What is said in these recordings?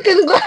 更怪。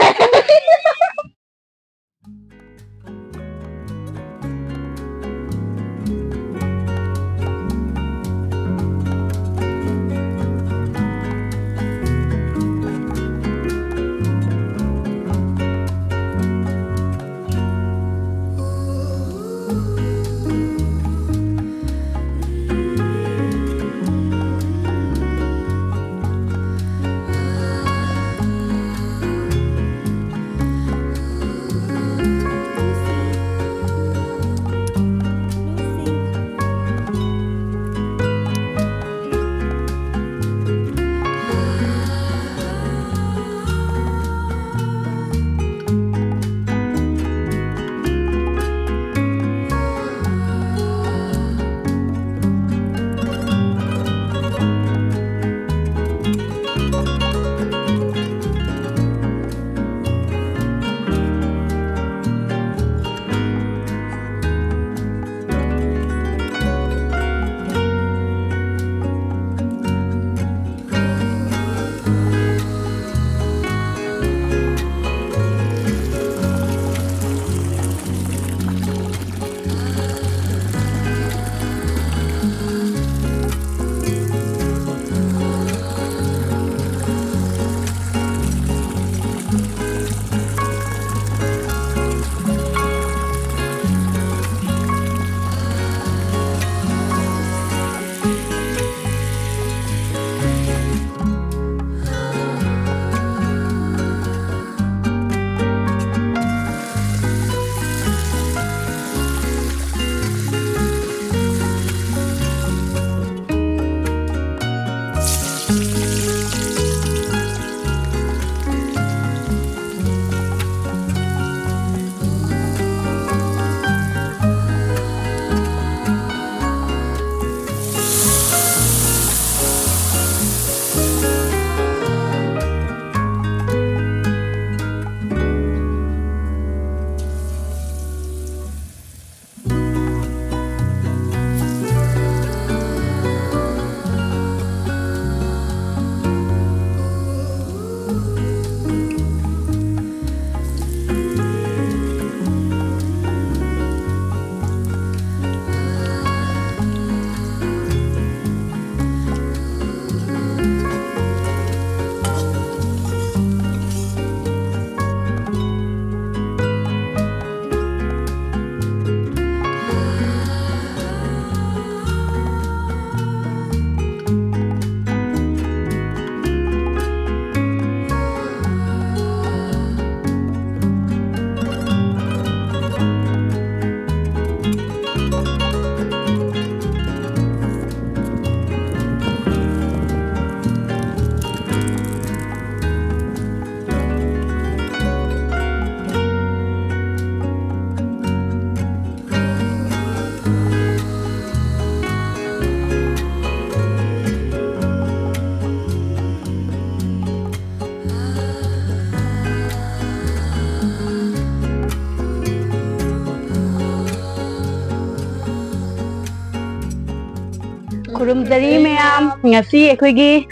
Kurumzari mayam ngasi ekhoigi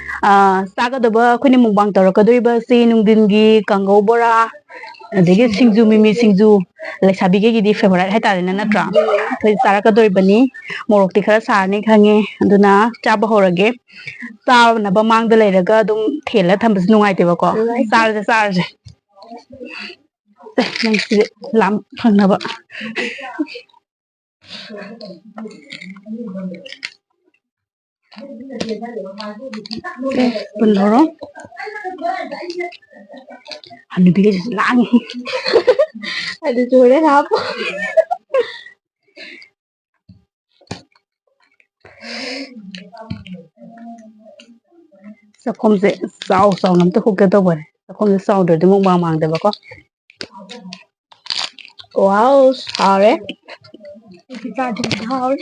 sagadaba khuni mukbang tawrakadoriba si nungdingi kangau bora adegi singju mimi singju laisabige gidi favorite haitare na natra thoi sarakadoribani morok ti khara sarni khange aduna chaba horage na ba mangda leiraga dum thela thambas nungai teba ko sarje nang lam phangnaba Penoro, anu bikin lang. Ada curhat apa? Sakom se sao nam tu hukka to bore. Sakom se sao dor tu mukbang mang deba ko. Wow, sorry. Kita ada hal.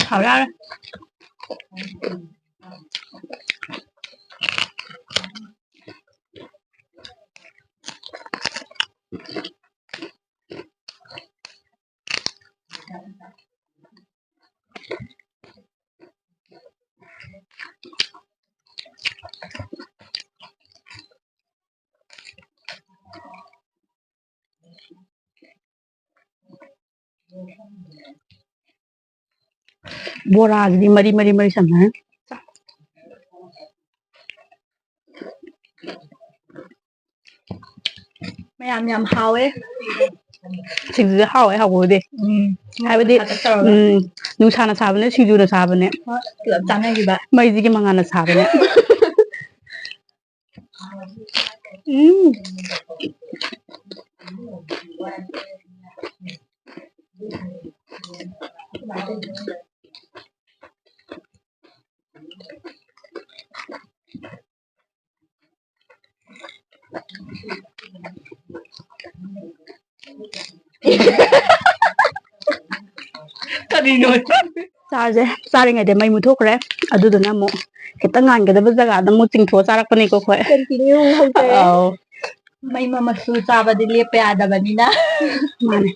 Hảo ra đấy. ꯕꯣꯔꯥꯁꯤꯗꯤ ꯃꯔꯤ ꯃꯔꯤ ꯃꯔꯤ ꯁꯝꯅ ꯃꯌꯥꯝ ꯌꯥꯝ ꯍꯥꯎꯋꯦ ꯁꯤꯡꯖꯨꯁꯦ ꯍꯥꯎꯋꯦ ꯍꯥꯎꯕꯕꯨꯗꯤ ꯍꯥꯏꯕꯗꯤ ꯅꯨꯡꯁꯥꯅ ꯁꯥꯕꯅꯦ ꯁꯤꯡꯖꯨꯅ ꯁꯥꯕꯅꯦ ꯄꯨꯂꯞ ꯆꯥꯅꯈꯤꯕ ꯃꯩꯁꯤꯒꯤ ꯃꯉꯥꯜꯅ ꯁꯥꯕꯅꯦ ꯀꯔꯤꯅꯣ ꯆꯥꯔꯁꯦ ꯆꯥꯔꯤꯉꯩꯗ ꯃꯩ ꯃꯨꯠꯊꯣꯛꯈ꯭ꯔꯦ ꯑꯗꯨꯗꯨꯅ ꯑꯃꯨꯛ ꯈꯤꯇꯪ ꯉꯥꯟꯒꯗꯕ ꯖꯒꯥꯗ ꯑꯃꯨꯛ ꯆꯤꯡꯊꯣꯛꯑ ꯆꯥꯔꯛꯄꯅꯤꯀꯣ ꯑꯩꯈꯣꯏ ꯀꯟꯇꯤꯅ꯭ꯌꯨ ꯍꯧꯖꯔꯦ ꯑꯥꯎ ꯃꯩ ꯃꯃꯠꯁꯨ ꯆꯥꯕꯗꯤ ꯂꯦꯞꯄ ꯌꯥꯗꯕꯅꯤꯅ ꯃꯥꯅꯦ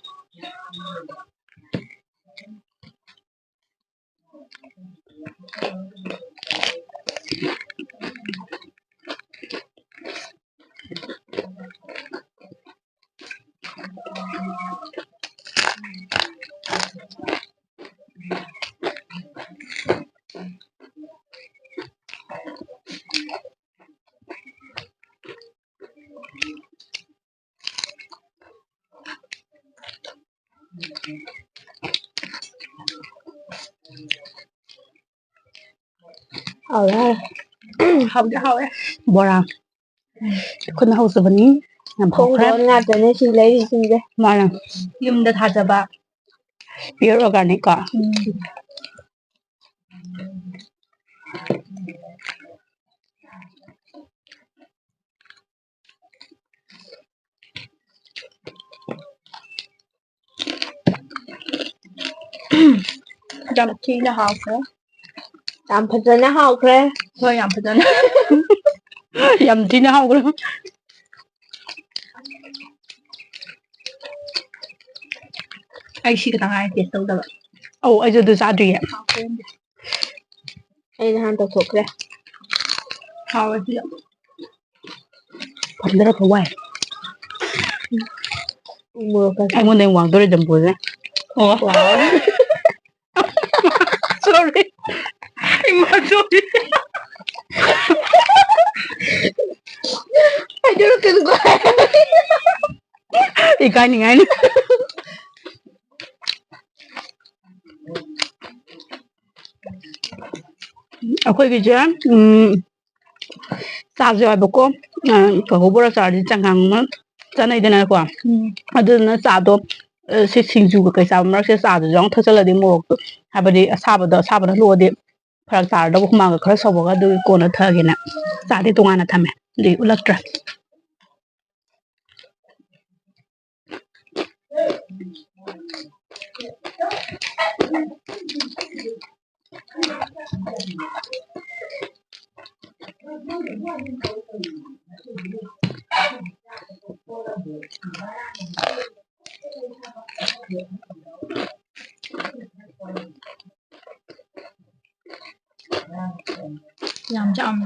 ꯍꯥꯎꯔꯦ ꯍꯥꯎꯗꯤ ꯍꯥꯎꯋꯦ ꯕꯣꯔꯥ ꯈꯨꯠꯅ ꯍꯧꯖꯕꯅꯤ ꯌꯥꯝ ꯍꯥꯎꯈ꯭ꯔꯦ ꯈꯣꯡꯗꯣꯟ ꯉꯥꯛꯇꯅꯦ ꯁꯤ ꯂꯩꯔꯤꯁꯤꯡꯁꯦ ꯃꯥꯅꯦ ꯌꯨꯝꯗ ꯊꯥꯖꯕ ꯄꯤꯌꯣꯔ ꯑꯣꯔꯒꯥꯅꯤꯛ ꯀꯣ ꯌꯥꯝ ꯊꯤꯅ ꯍꯥꯎꯈ꯭ꯔꯦ ꯌꯥꯝ ꯐꯖꯅ ꯍꯥꯎꯈ꯭ꯔꯦ ꯍꯣꯏ ꯌꯥꯝ ꯐꯖꯅ ꯌꯥꯝ ꯊꯤꯅ ꯍꯥꯎꯈ꯭ꯔꯦ ꯑꯩ ꯁꯤ ꯈꯛꯇꯪ ꯉꯥꯏꯔꯦ ꯇꯦꯁ ꯇꯧꯗꯕ ꯑꯧ ꯑꯩꯁꯨ ꯑꯗꯨ ꯆꯥꯗ꯭ꯔꯤꯌꯦ ꯑꯩ ꯅꯍꯥꯟ ꯇꯧꯊꯣꯛꯈ꯭ꯔꯦ ꯍꯥꯎꯋꯦ ꯁꯤꯁꯨ ꯐꯝꯗꯔꯛꯄ ꯋꯥꯏ ꯃꯣꯔꯣꯛꯀ ꯑꯩꯉꯣꯟꯗꯩ ꯋꯥꯡꯗꯣꯔꯦ ꯖꯝꯕꯨꯁꯦ ꯑꯣ ꯁꯣꯔꯤ ꯏꯃꯥ ꯁꯣꯔꯤ ꯍꯥꯏꯗꯣꯔꯛꯀꯅꯨꯀꯣ ꯏꯀꯥꯏꯅꯤꯡꯉꯥꯏꯅꯤ ꯑꯩꯈꯣꯏꯒꯤꯁꯦ ꯆꯥꯁꯨ ꯌꯥꯎꯋꯦꯕꯀꯣ ꯀꯥꯡꯍꯧ ꯕꯣꯔꯥ ꯆꯥꯔꯗꯤ ꯆꯉꯥꯡ ꯑꯃ ꯆꯥꯅꯩꯗꯅꯀꯣ ꯑꯗꯨꯗꯨꯅ ꯆꯥꯗꯣ ꯁꯤ ꯁꯤꯡꯖꯨꯒ ꯀꯩ ꯆꯥꯕ ꯃꯔꯛꯁꯦ ꯆꯥꯗꯨꯁꯨ ꯌꯥꯎꯅ ꯊꯛꯆꯜꯂꯗꯤ ꯃꯣꯔꯣꯛꯇꯣ ꯍꯥꯏꯕꯗꯤ ꯑꯁꯥꯕꯅ ꯂꯣꯛꯑꯗꯤ ꯐꯔꯛ ꯇꯥꯔꯗꯧꯕ ꯍꯨꯃꯥꯡꯒ ꯈꯔ ꯁꯧꯕꯒ ꯑꯗꯨꯒꯤ ꯀꯣꯟꯅ ꯊꯛꯑꯒꯦꯅ ꯆꯥꯗꯤ ꯇꯣꯉꯥꯟꯅ ꯊꯝꯃꯦ ꯑꯗꯨꯒꯤ ꯎꯠꯂꯛꯇ꯭ꯔꯦ ꯌꯥꯝ ꯆꯥꯝ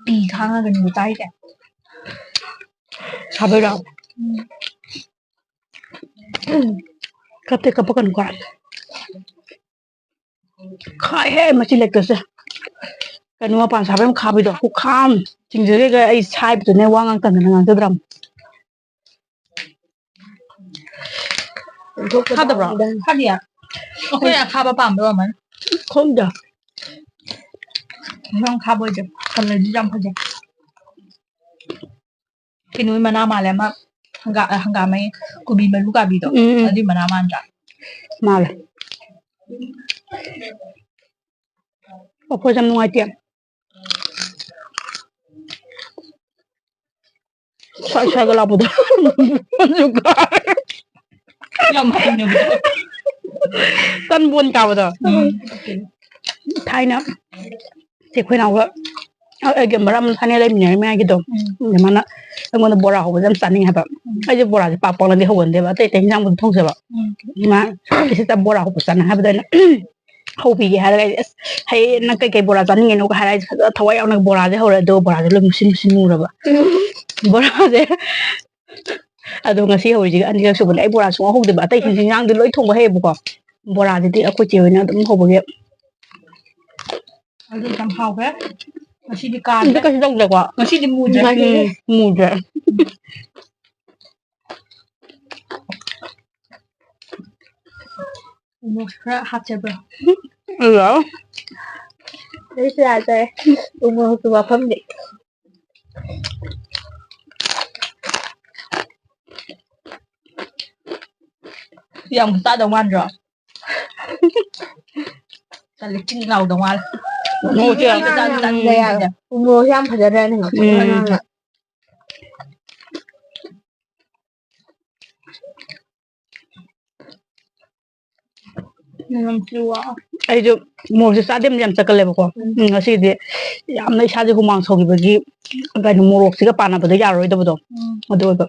ꯄꯤ ꯈꯥꯡꯉꯒꯅꯤ ꯆꯥꯔꯤꯁꯦ ꯁꯥꯕꯩꯔꯣ ꯀꯞꯇꯤ ꯀꯞꯄꯛꯀꯅꯨꯀꯣ ꯈꯥꯏꯍꯦ ꯃꯆꯤ ꯂꯦꯛꯇꯁꯦ ꯀꯩꯅꯣ ꯃꯄꯥꯟ ꯁꯥꯕ ꯌꯥꯝ ꯈꯥꯕꯩꯗꯣ ꯈꯨꯈꯥꯝ ꯆꯤꯡꯖꯒꯩꯒ ꯑꯩ ꯁꯥꯏꯕꯗꯨꯅꯦ ꯋꯥ ꯉꯥꯡꯇꯗꯅ ꯉꯥꯡꯖꯗ꯭ꯔꯝ ꯈꯥꯗꯕ꯭ꯔꯣ ꯈꯥꯗꯤꯌꯥ ꯑꯩꯈꯣꯏ ꯑꯈꯥꯕ ꯄꯥꯝꯕ ꯑꯣꯏꯔꯝꯃꯅꯤ ꯈꯪꯗꯦ ꯌꯥꯝ ꯈꯥꯕ ꯑꯣꯏꯗꯦ ꯀꯂꯔꯗꯤ ꯌꯥꯝ ꯐꯖꯩ ꯀꯩꯅꯣ ꯃꯅꯥ ꯃꯥꯜꯂꯦ ꯑꯃ ꯍꯪꯒꯥꯝꯃꯩ ꯀꯣꯕꯤ ꯃꯔꯨ ꯀꯥꯕꯤꯗꯣ ꯑꯗꯨꯏ ꯃꯅꯥ ꯃꯥꯟꯗ꯭ꯔꯥ ꯃꯥꯜꯂꯦ ꯋꯥꯈꯜꯁꯦ ꯌꯥꯝ ꯅꯨꯡꯉꯥꯏꯇꯦ ꯁ꯭ꯋꯥꯏ ꯁ꯭ꯋꯥꯏꯒ ꯂꯥꯛꯄꯗꯣ ꯌꯥꯝ ꯍꯩꯅꯕꯗꯣ ꯇꯟꯕꯣꯟ ꯀꯥꯕꯗꯣ ꯊꯥꯏꯅ ꯑꯩꯈꯣꯏ ꯅꯥꯎꯒ ꯑꯩꯒ ꯃꯔꯛ ꯑꯃ ꯊꯥꯏꯅ ꯂꯩꯃꯤꯟꯅꯔꯤ ꯃꯌꯥꯏꯒꯤꯗꯣ ꯃꯥꯅ ꯑꯩꯉꯣꯟꯗ ꯕꯣꯔꯥ ꯍꯧꯕꯁꯦ ꯌꯥꯝ ꯆꯥꯅꯤꯡꯉꯦ ꯍꯥꯏꯕ ꯑꯩꯁꯦ ꯕꯣꯔꯥꯁꯦ ꯄꯥꯛ ꯄꯥꯛꯅꯗꯤ ꯍꯧꯒꯟꯗꯦꯕ ꯑꯇꯩ ꯑꯇꯩ ꯏꯟꯖꯥꯡꯕꯨꯗꯤ ꯊꯣꯡꯖꯕ ꯃꯥ ꯁꯤꯗ ꯕꯣꯔꯥ ꯍꯧꯕ ꯆꯥꯅꯤꯡꯉꯦ ꯍꯥꯏꯕꯗ ꯑꯩꯅ ꯍꯧꯕꯤꯒꯦ ꯍꯥꯏꯔꯒ ꯑꯩꯁꯦ ꯑꯁ ꯍꯌꯦꯡ ꯅꯪ ꯀꯩꯀꯩ ꯕꯣꯔꯥ ꯆꯥꯅꯤꯡꯉꯤꯅꯣꯒ ꯍꯥꯏꯔ ꯑꯩꯁꯦ ꯐꯖꯅ ꯊꯋꯥꯏ ꯌꯥꯎꯅ ꯕꯣꯔꯥꯁꯦ ꯍꯧꯔꯦ ꯑꯗꯨꯒ ꯕꯣꯔꯥꯁꯦ ꯂꯣꯏ ꯃꯨꯁꯤꯟ ꯃꯨꯁꯤꯟ ꯃꯨꯔꯕ ꯕꯣꯔꯥꯁꯦ ꯑꯗꯣ ꯉꯁꯤ ꯍꯧꯔꯤꯁꯤꯒ ꯑꯅꯤꯔꯛ ꯁꯨꯕꯅꯦ ꯑꯩ ꯕꯣꯔꯥ ꯁꯨꯡꯍꯧ ꯍꯧꯗꯦꯕ ꯑꯇꯩ ꯏꯟꯖꯥꯡꯗꯤ ꯂꯣꯏ ꯊꯣꯡꯕ ꯍꯩꯌꯦꯕꯀꯣ ꯕꯣꯔꯥꯁꯤꯗꯤ ꯑꯩꯈꯣꯏ ꯆꯦ ꯍꯣꯏꯅ ꯑꯗꯨꯝ ꯍꯧꯕꯒꯤ ꯑꯗꯨ ꯌꯥꯝ ꯍꯥꯎꯈ꯭ꯔꯦ ꯉꯁꯤꯗꯤ ꯀꯥꯗ꯭ꯔꯦ ꯀꯩꯁꯨ ꯇꯧꯗꯦꯀꯣ ꯉꯁꯤꯗꯤ ꯃꯨꯗ꯭ꯔꯦ ꯃꯨꯗ꯭ꯔꯦ ꯎꯃꯣꯔꯣꯛ ꯈꯔ ꯍꯥꯞꯆꯕ꯭ꯔꯣ ꯌꯥꯎ ꯑꯩꯁꯨ ꯌꯥꯖꯔꯦ ꯎꯃꯣꯔꯣꯛꯀꯤ ꯋꯥꯐꯝꯗꯤ ꯌꯥꯝ ꯆꯥꯗꯧ ꯃꯥꯟꯗ꯭ꯔꯣ ꯇꯜꯂꯤ ꯆꯤꯟ ꯂꯥꯎꯗꯧ ꯃꯥꯜꯂꯦ ꯎꯃꯣꯔꯣꯛꯁꯦ ꯌꯥꯝ ꯐꯖꯗ꯭ꯔꯅꯦ ꯉꯥꯡꯁꯪ ꯉꯥꯡꯉꯒ ꯑꯩꯁꯨ ꯃꯣꯔꯣꯛꯁꯦ ꯆꯥꯗꯦꯝꯗꯤ ꯌꯥꯝ ꯆꯠꯀꯜꯂꯦꯕꯀꯣ ꯉꯁꯤꯗꯤ ꯌꯥꯝꯅ ꯏꯁꯥꯁꯦ ꯍꯨꯃꯥꯡ ꯁꯧꯈꯤꯕꯒꯤ ꯀꯩꯅꯣ ꯃꯣꯔꯣꯛꯁꯤꯒ ꯄꯥꯟꯅꯕꯗ ꯌꯥꯔꯔꯣꯏꯗꯕꯗꯣ ꯑꯗꯨ ꯑꯣꯏꯕ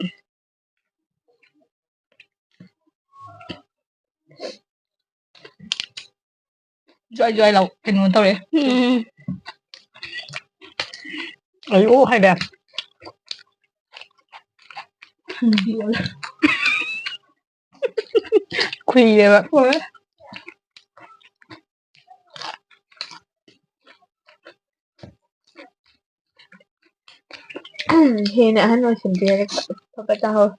ꯖ꯭ꯋꯥꯏ ꯖ꯭ꯋꯥꯏ ꯂꯥꯎ ꯀꯩꯅꯣ ꯇꯧꯔꯦ ꯑꯩ ꯑꯣ ꯍꯥꯏꯔꯦ ꯈꯨꯏꯔꯦꯕ ꯍꯣꯏ ꯍꯦꯟꯅ ꯑꯍꯟ ꯑꯣꯏꯁꯤꯟꯕꯤꯔꯦ ꯐꯕꯠ ꯇꯥꯍꯧꯔꯦ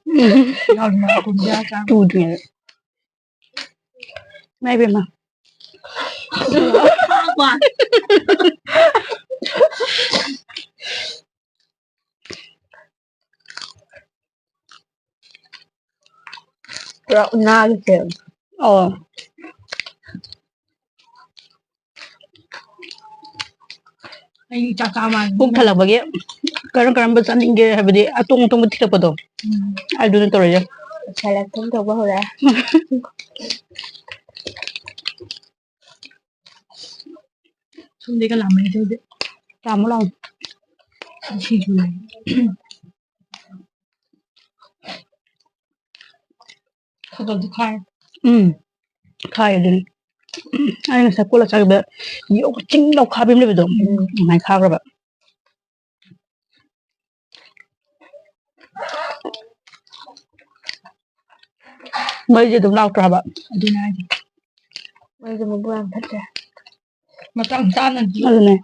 ꯇꯨꯗ꯭ꯔꯤꯉꯩꯗ ꯏꯃꯥꯏꯄꯦꯝꯃ ꯄꯨꯔꯥ ꯎꯅꯥꯒꯤ ꯐꯤꯕꯝ ꯑꯣ ꯑꯩ ꯆꯥꯛ ꯆꯥ ꯃꯥꯟꯕ ꯄꯨꯛ ꯊꯜꯂꯛꯄꯒꯤ ꯀꯔꯝ ꯀꯔꯝꯕ ꯆꯥꯅꯤꯡꯒꯦ ꯍꯥꯏꯕꯗꯤ ꯑꯇꯣꯡ ꯑꯇꯣꯡꯕ ꯊꯤꯔꯛꯄꯗꯣ ꯑꯗꯨꯅ ꯇꯧꯔꯤꯁꯦ ꯁꯦꯂꯦꯛꯁꯟ ꯇꯧꯕ ꯍꯧꯔꯛꯑꯦ ꯁꯣꯝꯗꯩꯒ ꯂꯥꯛꯑꯝꯃꯅꯤ ꯍꯧꯖꯤꯛ ꯂꯥꯝꯃꯣ ꯂꯥꯎ ꯁꯤꯡꯖꯨ ꯈꯒꯗꯤ ꯈꯥꯏ ꯈꯥꯏ ꯑꯗꯨꯅꯤ ꯑꯩ ꯉꯁꯥꯏ ꯀꯣꯠꯂ ꯆꯥꯈꯤꯕ ꯆꯤꯡ ꯂꯥꯎ ꯈꯥꯕꯤ ꯑꯃ ꯂꯩꯕꯗꯣ ꯑꯗꯨꯃꯥꯏꯅ ꯈꯥꯈ꯭ꯔꯕ ꯃꯩꯁꯦ ꯑꯗꯨꯝ ꯂꯥꯛꯇ꯭ꯔꯣ ꯍꯥꯏꯕ ꯑꯗꯨꯅꯦ ꯍꯥꯏꯁꯦ ꯃꯩꯁꯦ ꯃꯕꯨꯛ ꯌꯥꯝ ꯐꯠꯇ꯭ꯔꯦ ꯃꯇꯥꯡ ꯆꯥꯅꯗꯤ ꯑꯗꯨꯅꯦ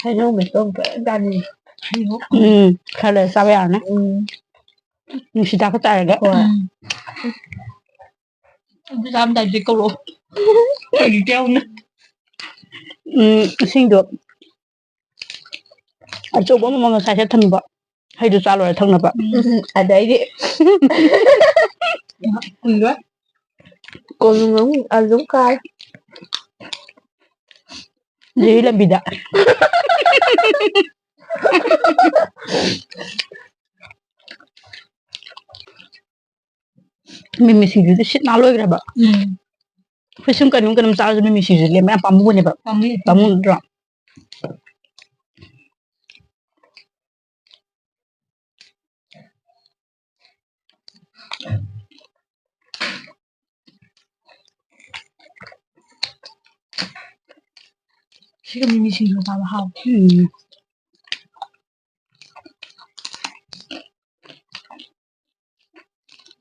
ꯍꯩꯅꯧ ꯃꯦꯠꯄ ꯑꯃꯨꯛ ꯐꯖꯅ ꯆꯥꯅꯤꯡꯉꯤ ꯍꯩꯅꯧ ꯈꯔ ꯂꯩꯔ ꯆꯥꯕ ꯌꯥꯔꯅꯤ ꯅꯨꯡꯁꯤꯗꯥꯛꯀ ꯆꯥꯏꯔꯒ ꯍꯣꯏ ꯑꯗꯨ ꯆꯥꯔꯝꯗꯥꯏꯗ ꯀꯧꯔꯛꯑꯣ ꯍꯧꯖꯤꯛꯇꯤ ꯌꯥꯎꯅ ꯏꯁꯤꯡꯗꯣ ꯑꯆꯧꯕ ꯑꯃꯃꯝ ꯉꯁꯥꯏ ꯁꯦꯠ ꯊꯝꯃꯤꯕ ꯍꯩꯗꯨ ꯆꯥ ꯂꯣꯏꯔ ꯊꯛꯅꯕ ꯑꯗꯩꯗꯤ ꯀꯨꯏꯔꯣꯏ ꯀꯣꯅꯨꯡ ꯑꯃꯨꯛ ꯑꯗꯨꯝ ꯀꯥꯏ ꯖꯤꯔꯤ ꯂꯝꯕꯤꯗ ꯃꯤꯃꯤ ꯁꯤꯡꯖꯨꯗꯤ ꯁꯤꯠ ꯅꯥꯟ ꯂꯣꯏꯈ꯭ꯔꯦꯕ ꯑꯩꯈꯣꯏ ꯁꯨꯝ ꯀꯩꯅꯣꯝ ꯀꯩꯅꯣꯝ ꯆꯥꯔꯁꯨ ꯃꯤꯃꯤ ꯁꯤꯡꯖꯨꯁꯦ ꯂꯦꯝꯕ ꯌꯥꯝ ꯄꯥꯝꯃꯨꯕꯅꯦꯕ ꯄꯥꯝꯃꯨꯗ꯭ꯔꯣ 시금 이미 지금 다 하고.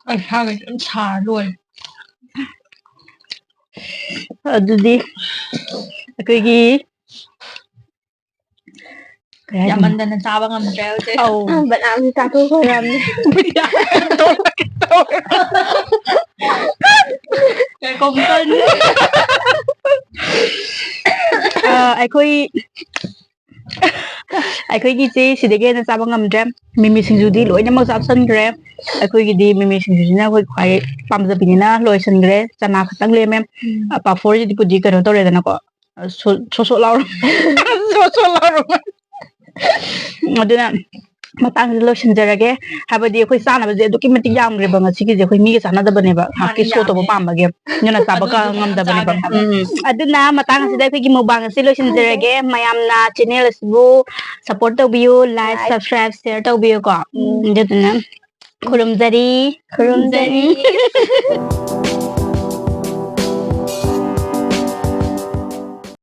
Ai sao cũng xà luôn. Đi cái gì dạ mình định sao bằng ngầm treo chứ bạn ăn thì ta thôi không làm cái công tin ai khơi gì thì để cái nó sao bằng ngầm treo mimi singju đi lối nhắm màu sao sân kre ai khơi gì mimi singju na khơi khoai pam giờ bình na lối sân kre chana tăng lên em pa for gì đi cái nó tôi nó có số lao số lao rồi matang lotion jarage habadi khoi sana baje do ki mati yam re banga sigi je khoi mi ke sana da bane ba ha ki so to ba pam ba ge nyona sa ba ka ngam da bane ba aduna matang sida khoi ki mobang si lotion jarage mayam na channel bu support to view like subscribe share to view ko jaduna khurum jari